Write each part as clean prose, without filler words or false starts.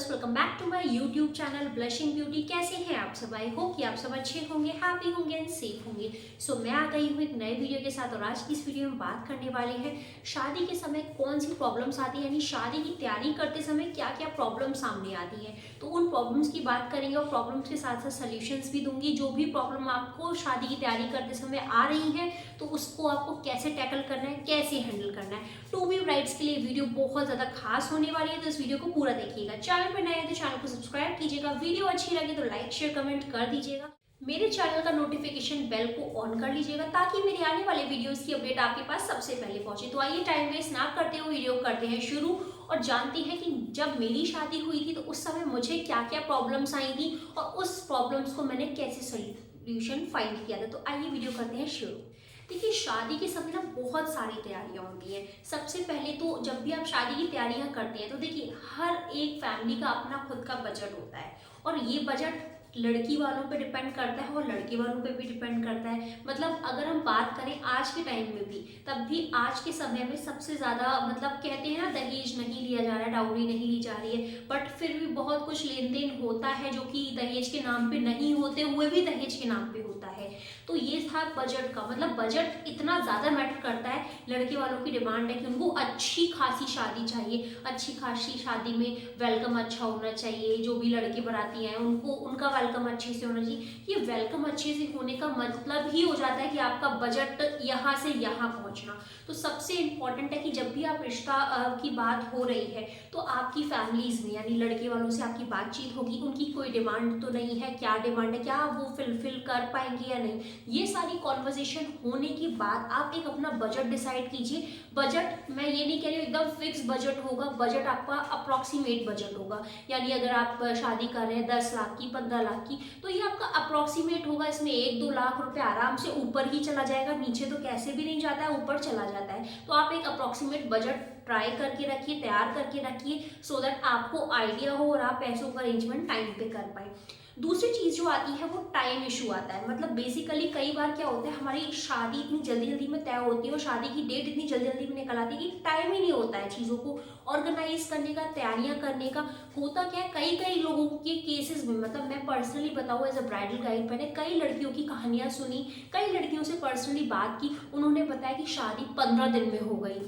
Viewers, welcome back to my YouTube channel blushing beauty. कैसे हैं आप सब? आई होप कि आप सब अच्छे होंगे, हैप्पी होंगे एंड सेफ होंगे। सो मैं आ गई हूँ एक नए वीडियो के साथ और आज की इस वीडियो में बात करने वाले हैं शादी के समय कौन सी प्रॉब्लम्स आती है, यानी शादी की तैयारी करते समय क्या क्या प्रॉब्लम सामने आती है। तो उन प्रॉब्लम्स की बात करेंगे और प्रॉब्लम्स के साथ साथ सोल्यूशंस भी दूंगी। जो भी प्रॉब्लम आपको शादी की तैयारी करते समय आ रही है तो उसको आपको कैसे टैकल करना है, कैसे हैंडल करना है। टू बी ब्राइड्स के लिए वीडियो बहुत ज़्यादा खास होने वाली है, तो इस वीडियो को पूरा देखिएगा। चैनल पर नए हैं तो चैनल को सब्सक्राइब कीजिएगा, वीडियो अच्छी लगे तो लाइक शेयर कमेंट कर दीजिएगा। मेरे चैनल का नोटिफिकेशन बेल को ऑन कर लीजिएगा ताकि मेरे आने वाले वीडियोस की अपडेट आपके पास सबसे पहले पहुंचे। तो आइए टाइम वेस्ट ना करते हुए वीडियो करते हैं शुरू और जानते हैं कि जब मेरी शादी हुई थी तो उस समय मुझे क्या क्या प्रॉब्लम्स आई थी और उस प्रॉब्लम्स को मैंने कैसे सोल्यूशन फाइंड किया था। तो आइए वीडियो करते हैं शुरू। देखिए, शादी के समय ना बहुत सारी तैयारियां होती हैं। सबसे पहले तो जब भी आप शादी की तैयारियां करते हैं तो देखिए, हर एक फैमिली का अपना खुद का बजट होता है और ये बजट लड़की वालों पे डिपेंड करता है और लड़के वालों पे भी डिपेंड करता है। मतलब अगर हम बात करें आज के टाइम में भी, तब भी आज के समय में सबसे ज़्यादा मतलब कहते हैं ना, दहेज नहीं लिया जा रहा है, डाउरी नहीं ली जा रही है, बट फिर भी बहुत कुछ लेन देन होता है जो कि दहेज के नाम पे नहीं होते हुए भी दहेज के नाम पे होता है। तो ये था बजट का, मतलब बजट इतना ज़्यादा मैटर करता है। लड़के वालों की डिमांड है कि उनको अच्छी खासी शादी चाहिए, अच्छी खासी शादी में वेलकम अच्छा होना चाहिए, जो भी लड़के बराती हैं उनको उनका वेलकम अच्छे से होना चाहिए। ये वेलकम अच्छे से होने का मतलब ही हो जाता है कि आपका बजट यहाँ से यहाँ पहुँचना। तो सबसे इम्पॉर्टेंट है कि जब भी आप रिश्ता की बात हो रही है तो आपकी फैमिलीज में यानी लड़के वालों से आपकी बातचीत होगी, उनकी कोई डिमांड तो नहीं है, क्या डिमांड है, क्या वो फुलफिल कर पाएंगे या नहीं। ये सारी कॉन्वर्जेशन होने के बाद आप एक अपना बजट डिसाइड कीजिए। बजट मैं ये नहीं कह रही हूँ एकदम फिक्स बजट होगा, बजट आपका अप्रॉक्सीमेट बजट होगा। यानी अगर आप शादी कर रहे हैं 10 लाख की, 15 लाख की, तो ये आपका अप्रॉक्सीमेट होगा। इसमें 1-2 लाख रुपए आराम से ऊपर ही चला जाएगा, नीचे तो कैसे भी नहीं जाता है, ऊपर चला जाता है। तो आप एक अप्रॉक्सीमेट बजट ट्राई करके रखिए, तैयार करके रखिए, सो दैट आपको आइडिया हो और आप पैसों का अरेंजमेंट टाइम पे कर पाए। दूसरी चीज जो आती है वो टाइम इशू आता है। मतलब बेसिकली कई बार क्या होता है, हमारी शादी इतनी जल्दी जल्दी में तय होती है और शादी की डेट इतनी जल्दी जल्दी में निकल आती है कि टाइम ही नहीं होता है चीज़ों को ऑर्गेनाइज करने का, तैयारियां करने का। होता क्या है, कई कई लोगों के केसेस में, मतलब मैं पर्सनली बताऊँ एज अ ब्राइडल गाइड, मैंने कई लड़कियों की कहानियां सुनी, कई लड़कियों से पर्सनली बात की, उन्होंने बताया कि शादी 15 दिन में हो गई,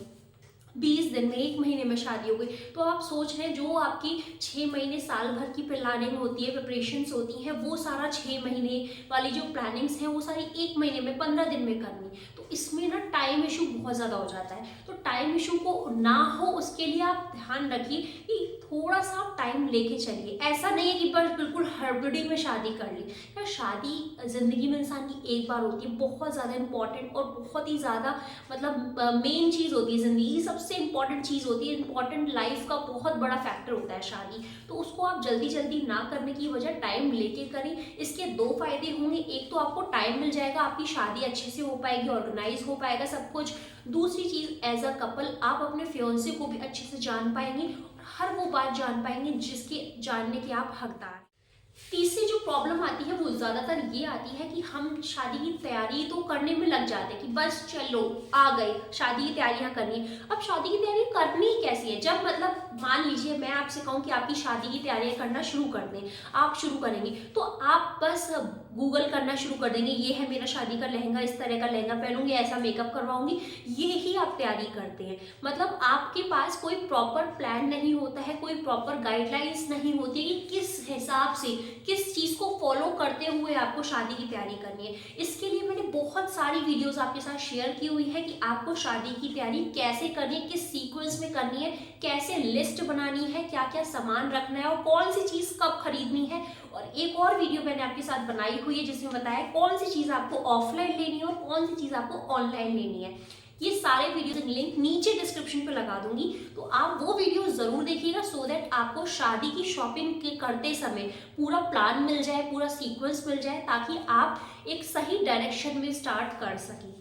20 दिन में, 1 महीने में शादी हो गई। तो आप सोच रहे हैं जो आपकी 6 महीने साल भर की प्लानिंग होती है, प्रिपरेशंस होती हैं, वो सारा 6 महीने वाली जो प्लानिंग्स हैं वो सारी 1 महीने में, 15 दिन में करनी। तो इसमें ना टाइम इशू बहुत ज़्यादा हो जाता है। तो टाइम इशू को ना हो उसके लिए आप ध्यान रखिए कि थोड़ा सा आप टाइम लेके चलिए। ऐसा नहीं है कि बस बिल्कुल हड़बड़ी में शादी कर ली। यार शादी जिंदगी में इंसान की एक बार होती है, बहुत ज़्यादा इंपॉर्टेंट और बहुत ही ज़्यादा मतलब मेन चीज़ होती है, जिंदगी की सबसे इंपॉर्टेंट चीज़ होती है, इंपॉर्टेंट लाइफ का बहुत बड़ा फैक्टर होता है शादी। तो उसको आप जल्दी जल्दी ना करने की वजह टाइम लेके करें। इसके 2 फायदे होंगे, एक तो आपको टाइम मिल जाएगा, आपकी शादी अच्छे से हो पाएगी, ऑर्गेनाइज हो पाएगा सब कुछ। दूसरी चीज़, एज अ कपल आप अपने फियोंसे को भी अच्छे से जान पाएंगे और हर वो बात जान पाएंगे जिसके जानने के आप हकदार। तीसरी जो प्रॉब्लम आती है वो ज़्यादातर ये आती है कि हम शादी की तैयारी तो करने में लग जाते हैं कि बस चलो आ गए, शादी की तैयारियां करनी है। अब शादी की तैयारी करनी ही कैसी है? जब मतलब मान लीजिए मैं आपसे कहूँ कि आपकी शादी की तैयारियां करना शुरू कर दें, आप शुरू करेंगे तो आप बस गूगल करना शुरू कर देंगे, ये है मेरा शादी का लहंगा, इस तरह का लहंगा पहनूंगी, ऐसा मेकअप करवाऊंगी, ये ही आप तैयारी करते हैं। मतलब आपके पास कोई प्रॉपर प्लान नहीं होता है, कोई प्रॉपर गाइडलाइंस नहीं होती है कि किस हिसाब से, किस चीज़ को फॉलो करते हुए आपको शादी की तैयारी करनी है। इसके लिए मैंने बहुत सारी वीडियोस आपके साथ शेयर की हुई है कि आपको शादी की तैयारी कैसे करनी है, किस सीक्वेंस में करनी है, कैसे लिस्ट बनानी है, क्या क्या सामान रखना है और कौन सी चीज़ कब खरीदनी है। और एक और वीडियो मैंने आपके साथ बनाई हुई है जिसमें बताया कौन सी चीज़ आपको ऑफलाइन लेनी है और कौन सी चीज़ आपको ऑनलाइन लेनी है। ये सारे वीडियो के लिंक नीचे डिस्क्रिप्शन पे लगा दूंगी, तो आप वो वीडियो जरूर देखिएगा सो दैट आपको शादी की शॉपिंग करते समय पूरा प्लान मिल जाए, पूरा सीक्वेंस मिल जाए, ताकि आप एक सही डायरेक्शन में स्टार्ट कर सकें।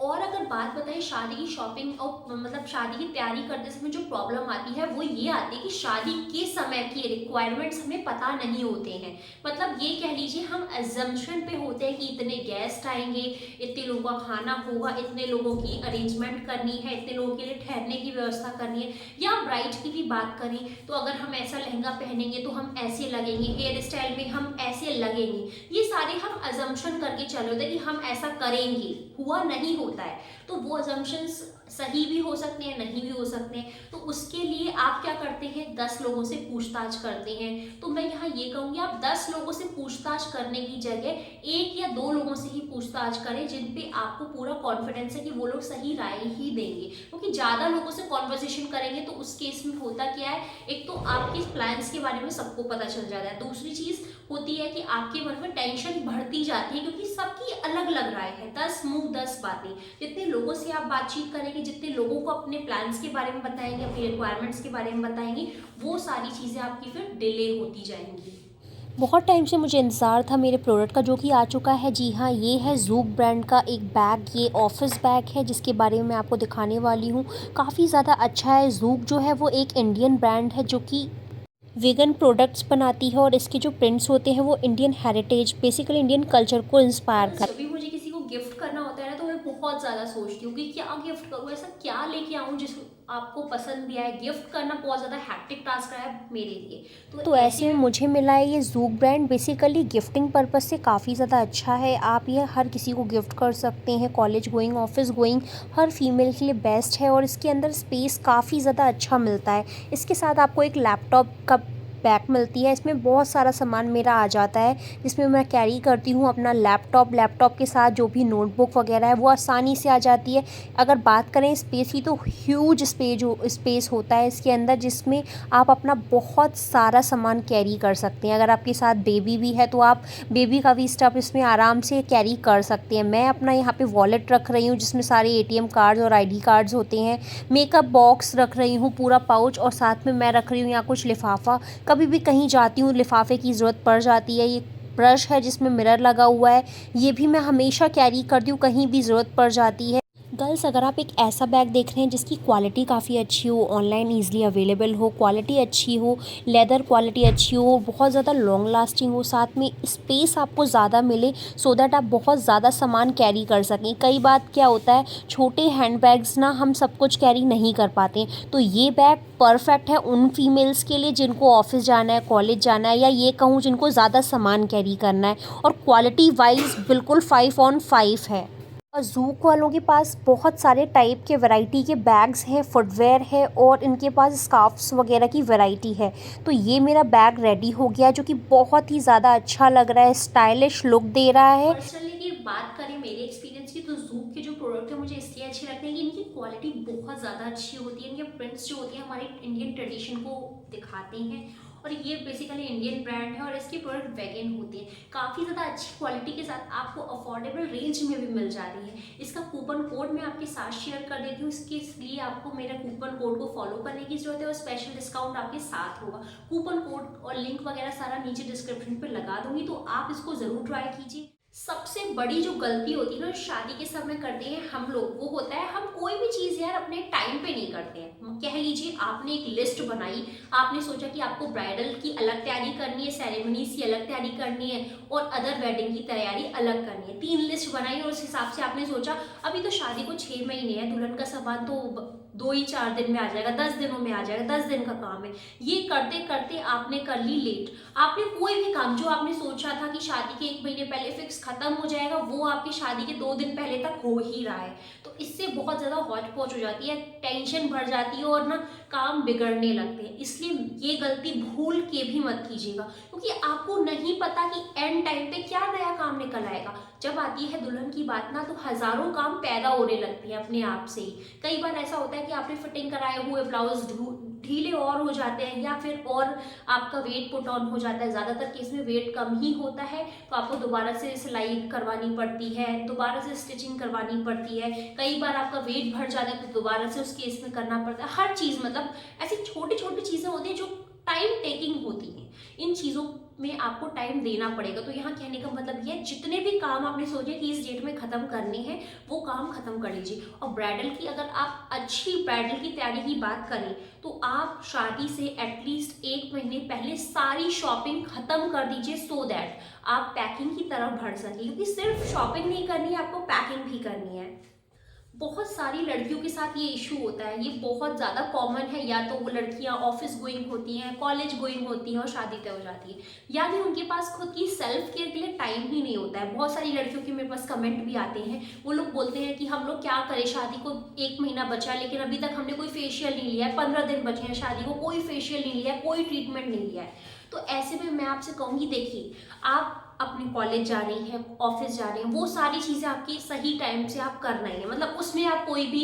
और अगर बात बताएं शादी की शॉपिंग और मतलब शादी की तैयारी करते समय जो प्रॉब्लम आती है वो ये आती है कि शादी के समय की रिक्वायरमेंट्स हमें पता नहीं होते हैं। मतलब ये कह लीजिए हम एजम्पशन पे होते हैं कि इतने गेस्ट आएंगे, इतने लोगों का खाना होगा, इतने लोगों की अरेंजमेंट करनी है, इतने लोगों के लिए ठहरने की व्यवस्था करनी है। या ब्राइड की भी बात करें तो अगर हम ऐसा लहंगा पहनेंगे तो हम ऐसे लगेंगे, हेयर स्टाइल में हम ऐसे लगेंगे। ये सारे हम अजम्पशन करके चले होते हैं कि हम ऐसा करेंगे, हुआ नहीं होता है। तो वो अजम्पशंस सही भी हो सकते हैं, नहीं भी हो सकते हैं। तो उसके लिए आप क्या करते हैं, 10 लोगों से पूछताछ करते हैं। तो मैं यहाँ ये कहूँगी आप 10 लोगों से पूछताछ करने की जगह 1 या 2 लोगों से ही पूछताछ करें जिन पे आपको पूरा कॉन्फिडेंस है कि वो लोग सही राय ही देंगे। क्योंकि ज़्यादा लोगों से कॉन्वर्सेशन करेंगे तो उस केस में होता क्या है, एक तो आपके प्लान्स के बारे में सबको पता चल जाता है, दूसरी चीज़ होती है कि आपके मन में टेंशन बढ़ती जाती है क्योंकि सबकी अलग अलग राय है। 10 मुंह 10 बातें। जितने लोगों से आप बातचीत करेंगे, जितने लोगों को अपने प्लान्स के बारे में बताएंगे, अपनी रिक्वायरमेंट्स के बारे में बताएंगे, वो सारी चीज़ें आपकी फिर डिले होती जाएंगी। बहुत टाइम से मुझे इंतज़ार था मेरे प्रोडक्ट का, जो कि आ चुका है। जी हाँ, ये है ज़ूक ब्रांड का एक बैग। ये ऑफ़िस बैग है जिसके बारे में मैं आपको दिखाने वाली हूँ। काफ़ी ज़्यादा अच्छा है। ज़ूक जो है वो एक इंडियन ब्रांड है जो कि वीगन प्रोडक्ट्स बनाती है, और इसके जो प्रिंट्स होते हैं वो Indian heritage, basically Indian culture को इंस्पायर कर। जब भी मुझे किसी को गिफ्ट करना होता है ना तो मैं बहुत ज़्यादा सोचती हूँ कि क्या गिफ्ट करूँ, ऐसा क्या लेके आऊँ जिस आपको पसंद भी आए। गिफ्ट करना बहुत ज़्यादा हैक्टिक टास्क रहा है मेरे लिए। तो तो ऐसे ऐसे में में मुझे मिला है ये ZUK brand. Basically gifting purpose से काफ़ी ज़्यादा अच्छा है। आप ये हर किसी को गिफ्ट कर सकते हैं, कॉलेज गोइंग, ऑफिस गोइंग, हर फीमेल के लिए बेस्ट है। और इसके अंदर स्पेस काफ़ी ज़्यादा अच्छा मिलता है। इसके साथ आपको एक लैपटॉप का बैग मिलती है। इसमें बहुत सारा सामान मेरा आ जाता है जिसमें मैं कैरी करती हूँ अपना लैपटॉप के साथ जो भी नोटबुक वगैरह है वो आसानी से आ जाती है। अगर बात करें स्पेस की तो ह्यूज स्पेस होता है इसके अंदर, जिसमें आप अपना बहुत सारा सामान कैरी कर सकते हैं। अगर आपके साथ बेबी भी है तो आप बेबी का भी स्टफ़ इसमें आराम से कैरी कर सकते हैं। मैं अपना यहाँ पे वॉलेट रख रही हूँ जिसमें सारे एटीएम कार्ड्स और आईडी कार्ड्स होते हैं। मेकअप बॉक्स रख रही हूँ, पूरा पाउच, और साथ में मैं रख रही हूँ यहाँ कुछ लिफाफा। कभी भी कहीं जाती हूँ लिफाफे की ज़रूरत पड़ जाती है। ये ब्रश है जिसमें मिरर लगा हुआ है, ये भी मैं हमेशा कैरी करती हूँ, कहीं भी ज़रूरत पड़ जाती है। गर्ल्स, अगर आप एक ऐसा बैग देख रहे हैं जिसकी क्वालिटी काफ़ी अच्छी हो, ऑनलाइन ईज़िली अवेलेबल हो, क्वालिटी अच्छी हो, लेदर क्वालिटी अच्छी हो, बहुत ज़्यादा लॉन्ग लास्टिंग हो, साथ में स्पेस आपको ज़्यादा मिले, सो दैट आप बहुत ज़्यादा सामान कैरी कर सकें। कई बार क्या होता है, छोटे हैंड बैग्स ना हम सब कुछ कैरी नहीं कर पाते, तो ये बैग परफेक्ट है उन फीमेल्स के लिए जिनको ऑफिस जाना है, कॉलेज जाना है, या ये कहूँ जिनको ज़्यादा सामान कैरी करना है। और क्वालिटी वाइज बिल्कुल 5/5 है। और ज़ूक वालों के पास बहुत सारे टाइप के वैरायटी के बैग्स हैं, फुटवेयर है, और इनके पास स्कार्फ्स वगैरह की वैरायटी है। तो ये मेरा बैग रेडी हो गया जो कि बहुत ही ज़्यादा अच्छा लग रहा है, स्टाइलिश लुक दे रहा है। पर्सनली की बात करें मेरे एक्सपीरियंस की तो ज़ूक के जो प्रोडक्ट है मुझे इसलिए अच्छे लगते हैं कि इनकी क्वालिटी बहुत ज़्यादा अच्छी होती है। इनके प्रिंट्स जो होती हैं हमारे इंडियन ट्रेडिशन को दिखाते हैं, और ये बेसिकली इंडियन ब्रांड है और इसके प्रोडक्ट वेगन होते हैं। काफ़ी ज़्यादा अच्छी क्वालिटी के साथ आपको अफोर्डेबल रेंज में भी मिल जाती है। इसका कूपन कोड मैं आपके साथ शेयर कर देती हूँ, इसके लिए आपको मेरे कूपन कोड को फॉलो करने की जरूरत है और स्पेशल डिस्काउंट आपके साथ होगा। कूपन कोड और लिंक वगैरह सारा नीचे डिस्क्रिप्शन पे लगा दूंगी, तो आप इसको ज़रूर ट्राई कीजिए। सबसे बड़ी जो गलती होती है ना शादी के समय करते हैं हम लोग, वो होता है हम कोई भी चीज़ यार अपने टाइम पे नहीं करते हैं। कह लीजिए आपने एक लिस्ट बनाई, आपने सोचा कि आपको ब्राइडल की अलग तैयारी करनी है, सेरेमनीज की अलग तैयारी करनी है, और अदर वेडिंग की तैयारी अलग करनी है। 3 लिस्ट बनाई और उस हिसाब से आपने सोचा अभी तो शादी को 6 महीने हैं, दुल्हन का सामान तो 2 ही 4 दिन में आ जाएगा, 10 दिनों में आ जाएगा, 10 दिन का काम है। ये करते करते आपने कर ली लेट। आपने कोई भी काम जो आपने सोचा था कि शादी के 1 महीने पहले फिक्स खत्म हो जाएगा, वो आपकी शादी के 2 दिन पहले तक हो ही रहा है। तो इससे बहुत ज़्यादा हौच पौच हो जाती है, टेंशन बढ़ जाती है, और ना काम बिगड़ने लगते हैं। इसलिए ये गलती भूल के भी मत कीजिएगा, क्योंकि आपको नहीं पता कि एंड टाइम पे क्या नया काम निकल आएगा। जब आती है दुल्हन की बात ना तो हजारों काम पैदा होने लगते हैं अपने आप से ही। कई बार ऐसा होता है कि आपने फिटिंग कराए हुए ब्लाउज ढीले और हो जाते हैं, या फिर और आपका वेट पुट ऑन हो जाता है। ज़्यादातर केस में वेट कम ही होता है, तो आपको दोबारा से सिलाई करवानी पड़ती है, दोबारा से स्टिचिंग करवानी पड़ती है। कई बार आपका वेट बढ़ जाता है तो दोबारा से उस केस में करना पड़ता है। हर चीज़ मतलब ऐसी छोटी छोटी चीज़ें होती हैं जो टाइम टेकिंग होती हैं। इन चीज़ों में आपको टाइम देना पड़ेगा। तो यहाँ कहने का मतलब ये है, जितने भी काम आपने सोचे कि इस डेट में ख़त्म करने हैं, वो काम ख़त्म कर लीजिए। और ब्राइडल की, अगर आप अच्छी ब्राइडल की तैयारी की बात करें तो आप शादी से एटलीस्ट 1 महीने पहले सारी शॉपिंग ख़त्म कर दीजिए, सो दैट आप पैकिंग की तरफ बढ़ सकें। क्योंकि सिर्फ शॉपिंग नहीं करनी है, आपको पैकिंग भी करनी है। बहुत सारी लड़कियों के साथ ये इशू होता है, ये बहुत ज़्यादा कॉमन है। या तो वो लड़कियां ऑफिस गोइंग होती हैं, कॉलेज गोइंग होती हैं और शादी तय हो जाती है, यानी उनके पास खुद की सेल्फ केयर के लिए टाइम ही नहीं होता है। बहुत सारी लड़कियों के मेरे पास कमेंट भी आते हैं, वो लोग बोलते हैं कि हम लोग क्या करें, शादी को 1 महीना बचा है लेकिन अभी तक हमने कोई फेशियल नहीं लिया है, 15 दिन बचे हैं शादी को, कोई फेशियल नहीं लिया है, कोई ट्रीटमेंट नहीं लिया है। तो ऐसे में मैं आपसे कहूँगी, देखिए आप अपने कॉलेज जा रही हैं, ऑफिस जा रहे हैं, वो सारी चीज़ें आपकी सही टाइम से आप कर रहे हैं, मतलब उसमें आप कोई भी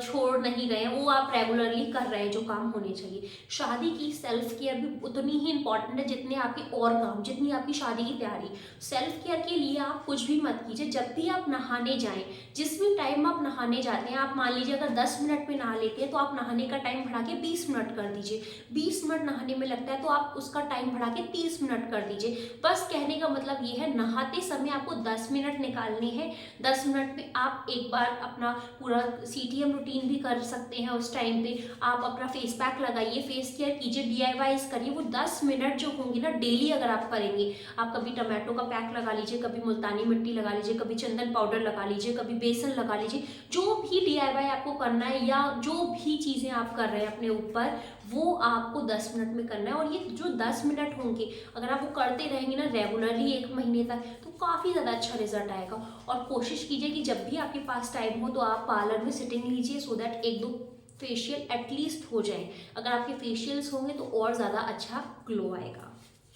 छोड़ नहीं रहे हैं, वो आप रेगुलरली कर रहे हैं जो काम होने चाहिए। शादी की सेल्फ केयर भी उतनी ही इंपॉर्टेंट है जितने आपके और काम, जितनी आपकी शादी की तैयारी। सेल्फ केयर के लिए आप कुछ भी मत कीजिए। जब भी आप नहाने जाएं, जिस भी टाइम आप नहाने जाते हैं, आप मान लीजिए अगर 10 मिनट में नहा लेते हैं तो आप नहाने का टाइम बढ़ा के 20 मिनट कर दीजिए। 20 मिनट नहाने में लगता है तो आप उसका टाइम बढ़ा के 30 मिनट कर दीजिए। बस कहने का मतलब ये है, नहाते समय आपको 10 मिनट निकालने हैं। 10 मिनट में आप एक बार अपना पूरा CTM रूटीन भी कर सकते हैं। उस टाइम पे आप अपना फेस पैक लगाइए, फेस केयर कीजिए, DIYs करिए। वो 10 मिनट जो होंगे ना, डेली अगर आप करेंगे, आप कभी टमाटो का पैक लगा लीजिए, कभी मुल्तानी मिट्टी लगा लीजिए, कभी चंदन पाउडर लगा लीजिए, कभी बेसन लगा लीजिए। जो भी DIY आपको करना है या जो भी चीज़ें आप कर रहे हैं अपने ऊपर, वो आपको 10 मिनट में करना है। और ये जो 10 मिनट होंगे, अगर आप वो करते रहेंगे ना रेगुलरली 1 महीने तक, तो काफ़ी ज़्यादा अच्छा रिजल्ट आएगा। और कोशिश कीजिए कि जब भी आपके पास टाइम हो तो आप पार्लर में सिटिंग लीजिए, सो दैट 1-2 फेशियल एटलीस्ट हो जाए। अगर आपके फेशियल्स होंगे तो और ज़्यादा अच्छा ग्लो आएगा।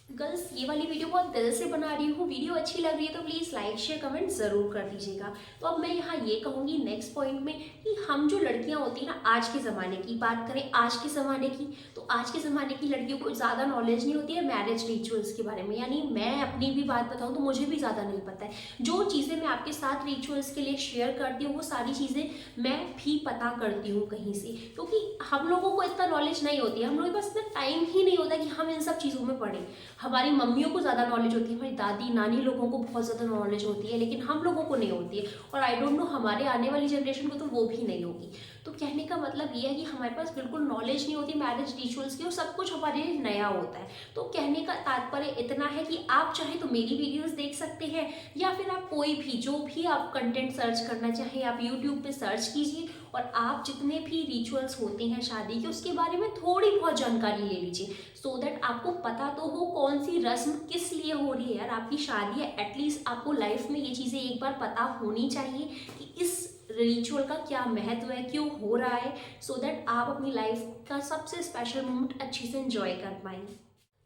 गर्ल्स, ये वाली वीडियो बहुत दिल से बना रही हूँ। वीडियो अच्छी लग रही है तो प्लीज़ लाइक शेयर कमेंट ज़रूर कर दीजिएगा। तो अब मैं यहाँ ये कहूँगी नेक्स्ट पॉइंट में कि हम जो लड़कियाँ होती हैं ना, आज के ज़माने की बात करें, आज के ज़माने की, तो आज के ज़माने की लड़कियों को ज़्यादा नॉलेज नहीं होती है मैरिज रिचुअल्स के बारे में। यानी मैं अपनी भी बात बताऊँ तो मुझे भी ज़्यादा नहीं पता है। जो चीज़ें मैं आपके साथ रिचुअल्स के लिए शेयर करती हूँ, वो सारी चीज़ें मैं भी पता करती हूँ कहीं से, क्योंकि हम लोगों को इतना नॉलेज नहीं होती है। हम लोगों के पास इतना टाइम ही नहीं होता कि हम इन सब चीज़ों में पढ़ें। हमारी मम्मियों को ज़्यादा नॉलेज होती है, हमारी दादी नानी लोगों को बहुत ज़्यादा नॉलेज होती है, लेकिन हम लोगों को नहीं होती है। और आई डोंट नो हमारे आने वाली जनरेशन को तो वो भी नहीं होगी। तो कहने का मतलब ये है कि हमारे पास बिल्कुल नॉलेज नहीं होती मैरिज रिचुअल्स की, और सब कुछ हमारे लिए नया होता है। तो कहने का तात्पर्य इतना है कि आप चाहे तो मेरी वीडियोस देख सकते हैं, या फिर आप कोई भी जो भी आप कंटेंट सर्च करना चाहें, आप यूट्यूब पे सर्च कीजिए और आप जितने भी रिचुअल्स होते हैं शादी के, उसके बारे में थोड़ी बहुत जानकारी ले लीजिए, सो दैट आपको पता तो हो कौन सी रस्म किस लिए हो रही है। यार आपकी शादी है, एटलीस्ट आपको लाइफ में ये चीज़ें एक बार पता होनी चाहिए कि इस रिचुअल का क्या महत्व है, क्यों हो रहा है, सो दैट आप अपनी लाइफ का सबसे स्पेशल मोमेंट अच्छे से एंजॉय कर पाएँ।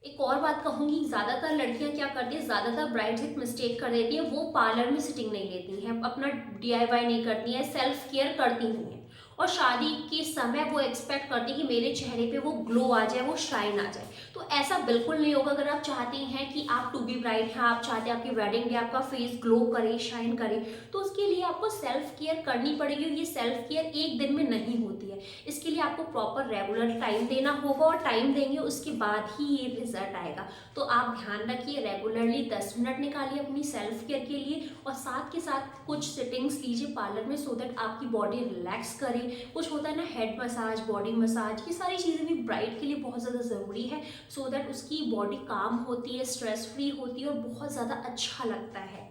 एक और बात कहूँगी, ज़्यादातर लड़कियाँ क्या करती हैं, ज़्यादातर ब्राइड्स एक मिस्टेक कर देती हैं, वो पार्लर में सिटिंग नहीं लेती हैं, अपना DIY नहीं करती हैं, सेल्फ केयर करती नहीं हैं, और शादी के समय वो एक्सपेक्ट करती है कि मेरे चेहरे पे वो ग्लो आ जाए, वो शाइन आ जाए। तो ऐसा बिल्कुल नहीं होगा। अगर आप चाहते हैं कि आप टू बी ब्राइड हैं, आप चाहते हैं आपकी वेडिंग डे आपका फेस ग्लो करे, शाइन करे, तो उसके लिए आपको सेल्फ केयर करनी पड़ेगी। ये सेल्फ केयर एक दिन में नहीं होती है, इसके लिए आपको प्रॉपर रेगुलर टाइम देना होगा, और टाइम देंगे उसके बाद ही ये रिजल्ट आएगा। तो आप ध्यान रखिए, रेगुलरली 10 मिनट निकालिए अपनी सेल्फ केयर के लिए, और साथ के साथ कुछ सिटिंग्स लीजिए पार्लर में, सो दैट आपकी बॉडी रिलैक्स करे। कुछ होता है ना, हेड मसाज, बॉडी मसाज, ये सारी चीज़ें भी ब्राइड के लिए बहुत ज़्यादा ज़रूरी है, सो दैट उसकी बॉडी काम होती है, स्ट्रेस फ्री होती है और बहुत ज़्यादा अच्छा लगता है।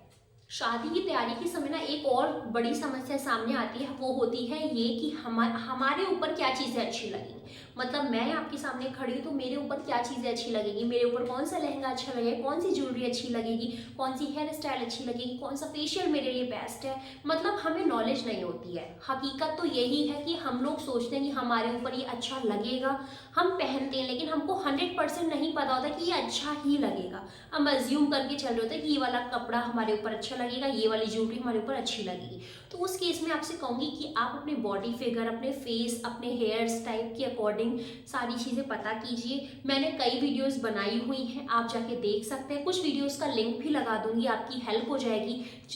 शादी की तैयारी के समय ना एक और बड़ी समस्या सामने आती है, वो होती है ये कि हमारे ऊपर क्या चीज़ें अच्छी लगेंगी। मतलब मैं आपके सामने खड़ी हूँ तो मेरे ऊपर क्या चीज़ें अच्छी लगेगी, मेरे ऊपर कौन सा लहंगा अच्छा लगेगा, कौन सी ज्वेलरी अच्छी लगेगी, कौन सी हेयर स्टाइल अच्छी लगेगी, कौन सा फेशियल मेरे लिए बेस्ट है। मतलब हमें नॉलेज नहीं होती है। हकीकत तो यही है कि हम लोग सोचते हैं कि हमारे ऊपर ये अच्छा लगेगा, हम पहनते हैं, लेकिन हमको 100% नहीं पता होता कि ये अच्छा ही लगेगा। हम अज्यूम करके चल रहे होते हैं कि ये वाला कपड़ा हमारे ऊपर अच्छा लगेगा, ये वाली ज्वेलरी हमारे ऊपर अच्छी लगेगी। तो उस केस में आपसे कहूँगी कि आप अपने बॉडी फिगर, अपने फेस, अपने हेयर स्टाइल के अकॉर्डिंग अकॉर्डिंग सारी चीज़ें पता कीजिए। मैंने कई वीडियोस बनाई हुई हैं, आप जाके देख सकते हैं। कुछ वीडियोस का लिंक भी लगा दूंगी, आपकी हेल्प हो जाएगी,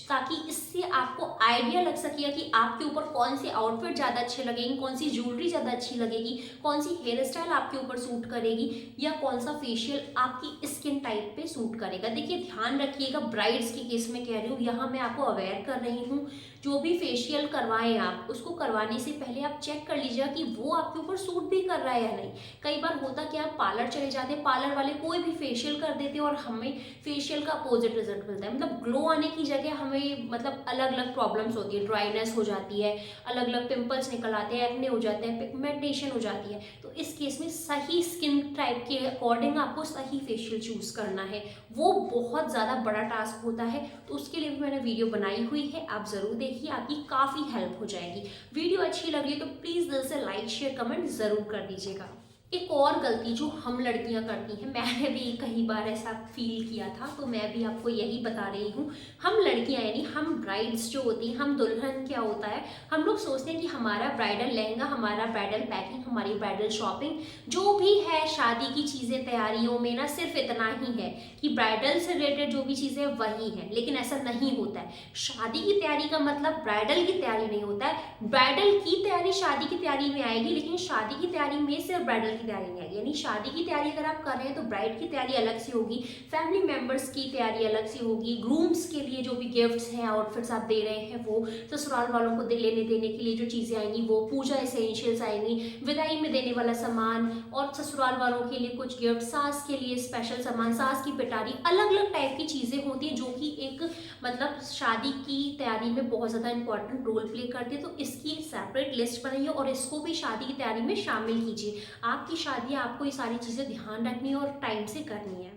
ताकि इससे आपको आइडिया लग सकेगा कि आपके ऊपर कौन सी आउटफिट ज़्यादा अच्छे लगेंगे, कौन सी ज्वेलरी ज़्यादा अच्छी लगेगी, कौन सी हेयर स्टाइल आपके ऊपर सूट करेगी, या कौन सा फेशियल आपकी स्किन टाइप पे सूट करेगा। देखिए ध्यान रखिएगा, ब्राइड्स के केस में कह रही हूँ, यहाँ मैं आपको अवेयर कर रही हूँ, जो भी फेशियल करवाएं आप, उसको करवाने से पहले आप चेक कर लीजिएगा कि वो आपके ऊपर सूट भी कर रहा है या नहीं। कई बार होता क्या, आप पार्लर चले जाते हैं, पार्लर वाले कोई भी फेशियल कर देते हैं और हमें फेशियल का अपोजिट रिजल्ट मिलता है। मतलब ग्लो आने की जगह हमें मतलब अलग अलग प्रॉब्लम्स होती है, ड्राइनेस हो जाती है, अलग अलग पिंपल्स निकल आते हैं, एक्ने हो जाते हैं, पिगमेंटेशन हो जाती है। तो इस केस में सही स्किन टाइप के अकॉर्डिंग आपको सही फेशियल चूज करना है, वो बहुत ज़्यादा बड़ा टास्क होता है। तो उसके लिए भी मैंने वीडियो बनाई हुई है, आप ज़रूर देखिए, आपकी काफ़ी हेल्प हो जाएगी। वीडियो अच्छी लगी तो प्लीज़ दिल से लाइक शेयर कमेंट ज़रूर कर दीजिएगा। एक और गलती जो हम लड़कियां करती हैं, मैंने भी कई बार ऐसा फील किया था, तो मैं भी आपको यही बता रही हूँ। हम लड़कियां यानी हम ब्राइड्स जो होती हैं, हम दुल्हन क्या होता है, हम लोग सोचते हैं कि हमारा ब्राइडल लहंगा, हमारा ब्राइडल पैकिंग, हमारी ब्राइडल शॉपिंग जो भी है शादी की चीज़ें तैयारियों में ना, सिर्फ इतना ही है कि ब्राइडल से रिलेटेड जो भी चीज़ें वही हैं। लेकिन ऐसा नहीं होता है। शादी की तैयारी का मतलब ब्राइडल की तैयारी नहीं होता है। ब्राइडल की तैयारी शादी की तैयारी में आएगी, लेकिन शादी की तैयारी में सिर्फ ब्राइडल की तैयारी नहीं आएगी। यानी शादी की तैयारी अगर आप कर रहे हैं तो ब्राइड की तैयारी अलग से होगी, फैमिली मेंबर्स की तैयारी अलग से होगी, ग्रूम्स के लिए जो भी गिफ्ट्स हैं, आउटफिट्स आप दे रहे हैं, वो ससुराल वालों को लेने देने के लिए जो चीज़ें आएंगी, वो पूजा एसेंशियल्स आएंगी, विदाई में देने वाला सामान, और ससुराल वालों के लिए कुछ गिफ्ट, सास के लिए स्पेशल सामान, सास की पिटारी, अलग अलग टाइप की चीज़ें होती हैं जो कि एक मतलब शादी की तैयारी में बहुत ज़्यादा इंपॉर्टेंट रोल प्ले करती है। तो इसकी एक सेपरेट लिस्ट बनाइए और इसको भी शादी की तैयारी में शामिल कीजिए। आपकी शादी है, आपको ये सारी चीज़ें ध्यान रखनी है और टाइम से करनी है।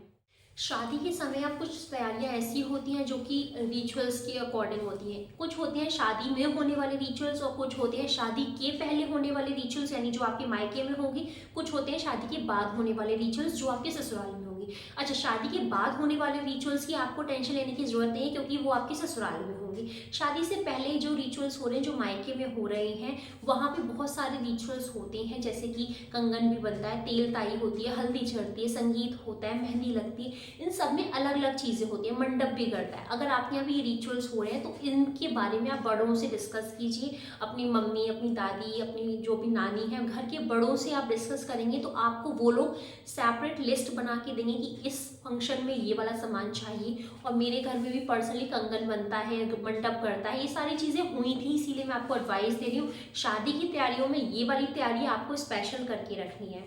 शादी के समय आप कुछ तैयारियां ऐसी होती हैं जो कि रिचुअल्स के अकॉर्डिंग होती हैं। कुछ होते हैं शादी में होने वाले रिचुअल्स और कुछ होते हैं शादी के पहले होने वाले रिचुअल्स, यानी जो आपके मायके में होगी। कुछ होते हैं शादी के बाद होने वाले रिचुअल्स जो आपके ससुराल में होंगी। अच्छा, शादी के बाद होने वाले रिचुअल्स की आपको टेंशन लेने की जरूरत नहीं है, क्योंकि वो आपके ससुराल में होंगी। शादी से पहले जो रिचुअल्स हो रहे हैं, जो मायके में हो रहे हैं, वहाँ पे बहुत सारे रिचुअल्स होते हैं, जैसे कि कंगन भी बनता है, तेल ताई होती है, हल्दी चढ़ती है, संगीत होता है, मेहंदी लगती है। इन सब में अलग अलग चीज़ें होती हैं, मंडप भी करता है। अगर आपके यहाँ भी ये रिचुअल्स हो रहे हैं तो इनके बारे में आप बड़ों से डिस्कस कीजिए। अपनी मम्मी, अपनी दादी, अपनी जो भी नानी है, घर के बड़ों से आप डिस्कस करेंगे तो आपको वो लोग सेपरेट लिस्ट बना के देंगे कि इस फंक्शन में ये वाला सामान चाहिए। और मेरे घर में भी पर्सनली कंगन बनता है, मंडप करता है, ये सारी चीज़ें हुई थी, इसीलिए मैं आपको एडवाइस दे रही हूँ। शादी की तैयारियों में ये वाली तैयारी आपको स्पेशल करके रखनी है।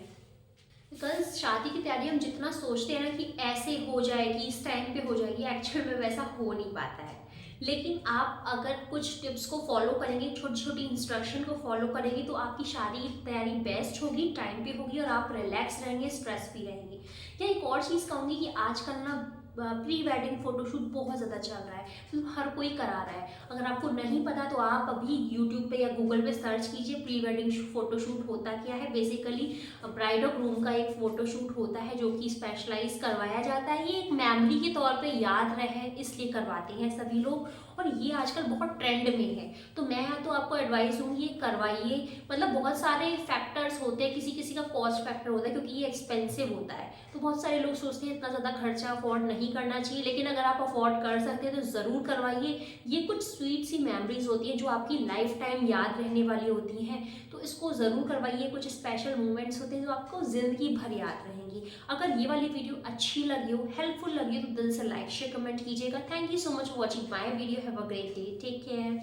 बिकॉज शादी की तैयारी हम जितना सोचते हैं ना कि ऐसे हो जाएगी, इस टाइम पे हो जाएगी, एक्चुअल में वैसा हो नहीं पाता है। लेकिन आप अगर कुछ टिप्स को फॉलो करेंगे, छोटी छोटी इंस्ट्रक्शन को फॉलो करेंगे, तो आपकी शादी की तैयारी बेस्ट होगी, टाइम पे होगी और आप रिलैक्स रहेंगे, स्ट्रेस फ्री रहेंगे। या एक और चीज़ कहूँगी कि आजकल ना प्री वेडिंग फोटोशूट बहुत ज़्यादा चल रहा है, मतलब हर कोई करा रहा है। अगर आपको नहीं पता तो आप अभी यूट्यूब पे या गूगल पे सर्च कीजिए, प्री वेडिंग फोटोशूट होता क्या है। बेसिकली ब्राइड और ग्रूम का एक फ़ोटोशूट होता है जो कि स्पेशलाइज करवाया जाता है। ये एक मेमोरी के तौर पे याद रहे इसलिए करवाते हैं सभी लोग, और ये आजकल बहुत ट्रेंड में है। तो मैं तो आपको एडवाइस दूंगी, ये करवाइए। मतलब बहुत सारे फैक्टर्स होते हैं, किसी किसी का कॉस्ट फैक्टर होता है, क्योंकि ये एक्सपेंसिव होता है। तो बहुत सारे लोग सोचते हैं इतना ज़्यादा खर्चा अफोर्ड नहीं करना चाहिए, लेकिन अगर आप अफोर्ड कर सकते हैं तो ज़रूर करवाइए। ये कुछ स्वीट सी मेमोरीज होती हैं जो आपकी लाइफ टाइम याद रहने वाली होती हैं, तो इसको ज़रूर करवाइए। कुछ स्पेशल मोमेंट्स होते हैं जो आपको ज़िंदगी भर याद रहेंगी। अगर ये वाली वीडियो अच्छी लगी हो, हेल्पफुल लगी हो, तो दिल से लाइक शेयर कमेंट कीजिएगा। Thank you so much for watching my video. Have a great day, take care.